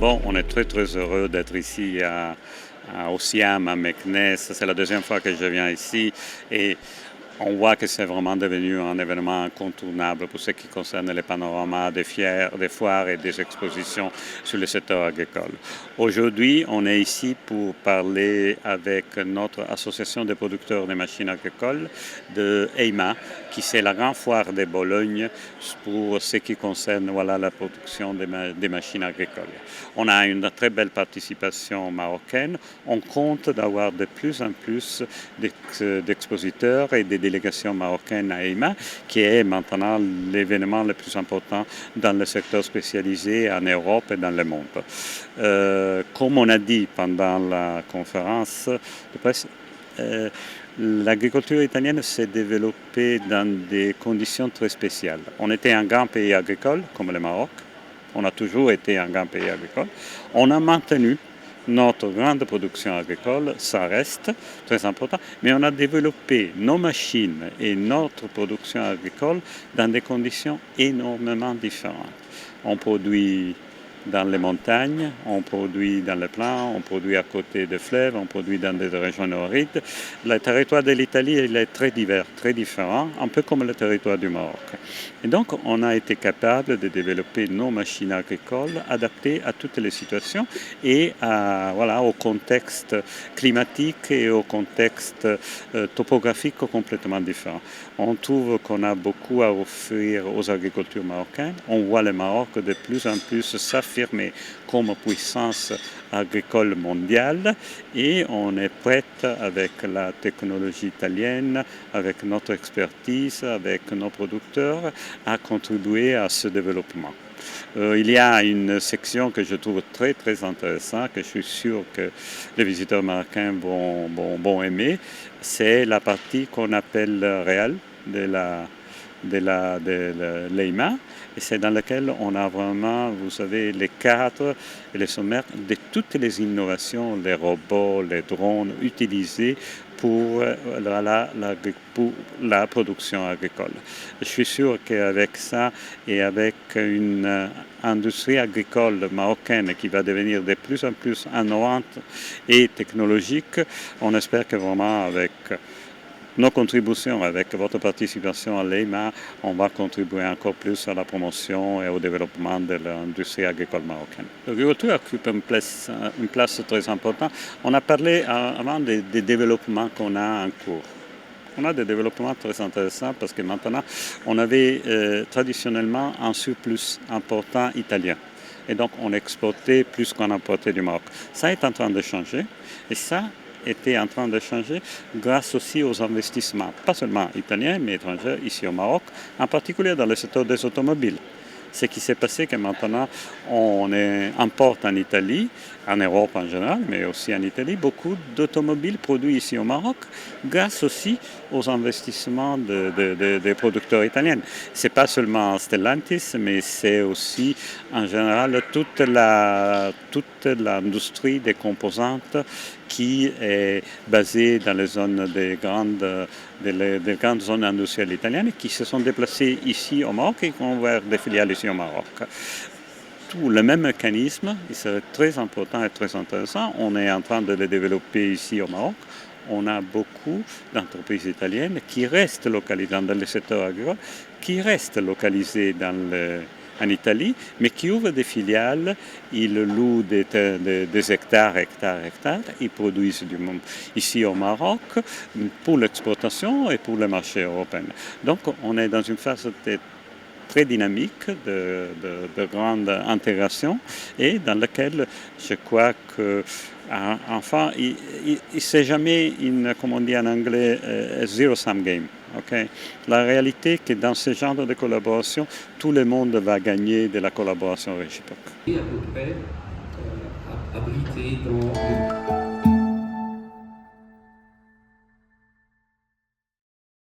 Bon, on est très très heureux d'être ici au Siam, à Meknès. C'est la deuxième fois que je viens ici et on voit que c'est vraiment devenu un événement incontournable pour ce qui concerne les panoramas des foires et des expositions sur le secteur agricole. Aujourd'hui, on est ici pour parler avec notre association des producteurs de machines agricoles de EIMA, qui c'est la grande foire de Bologne pour ce qui concerne la production des machines agricoles. On a une très belle participation marocaine. On compte d'avoir de plus en plus d'expositeurs et des délégations marocaines à EIMA, qui est maintenant l'événement le plus important dans le secteur spécialisé en Europe et dans le monde. Comme on a dit pendant la conférence de presse, l'agriculture italienne s'est développée dans des conditions très spéciales. On était un grand pays agricole, comme le Maroc. On a toujours été un grand pays agricole. On a maintenu notre grande production agricole, ça reste très important, mais on a développé nos machines et notre production agricole dans des conditions énormément différentes. On produit dans les montagnes, on produit dans les plains, on produit à côté des fleuves, on produit dans des régions arides. Le territoire de l'Italie il est très divers, très différent, un peu comme le territoire du Maroc. Et donc, on a été capable de développer nos machines agricoles adaptées à toutes les situations et au contexte climatique et au contexte topographique complètement différent. On trouve qu'on a beaucoup à offrir aux agricultures marocaines. On voit le Maroc de plus en plus s'affirmer comme puissance agricole mondiale et on est prête avec la technologie italienne, avec notre expertise, avec nos producteurs à contribuer à ce développement. Il y a une section que je trouve très très intéressante, que je suis sûr que les visiteurs marocains vont aimer, c'est la partie qu'on appelle réelle de l'EIMA, et c'est dans laquelle on a vraiment, vous savez, les cadres et les sommaires de toutes les innovations, les robots, les drones utilisés pour la production agricole. Je suis sûr qu'avec ça et avec une industrie agricole marocaine qui va devenir de plus en plus innovante et technologique, on espère que vraiment avec nos contributions, avec votre participation à l'EIMA, on va contribuer encore plus à la promotion et au développement de l'industrie agricole marocaine. L'agriculture occupe une place très importante. On a parlé avant des développements qu'on a en cours. On a des développements très intéressants parce que maintenant, on avait traditionnellement un surplus important italien. Et donc, on exportait plus qu'on importait du Maroc. Ça est en train de changer et ça était en train de changer grâce aussi aux investissements, pas seulement italiens, mais étrangers ici au Maroc, en particulier dans le secteur des automobiles. Ce qui s'est passé que maintenant, on importe en Italie, en Europe en général, mais aussi en Italie, beaucoup d'automobiles produits ici au Maroc, grâce aussi aux investissements des producteurs italiens. Ce n'est pas seulement Stellantis, mais c'est aussi en général toute l'industrie des composantes qui est basée dans les zones des grandes zones industrielles italiennes qui se sont déplacées ici au Maroc et qui ont ouvert des filiales ici au Maroc. Tout le même mécanisme, il serait très important et très intéressant. On est en train de le développer ici au Maroc. On a beaucoup d'entreprises italiennes qui restent localisées dans le secteur agricole, qui restent localisées en Italie, mais qui ouvrent des filiales, ils louent des hectares, ils produisent du monde ici au Maroc pour l'exportation et pour le marché européen. Donc on est dans une phase très dynamique de grande intégration et dans laquelle je crois que enfin, il ne s'est jamais comme on dit en anglais, zero-sum game. Okay? La réalité est que dans ce genre de collaboration, tout le monde va gagner de la collaboration réciproque. Et à peu près abrité dans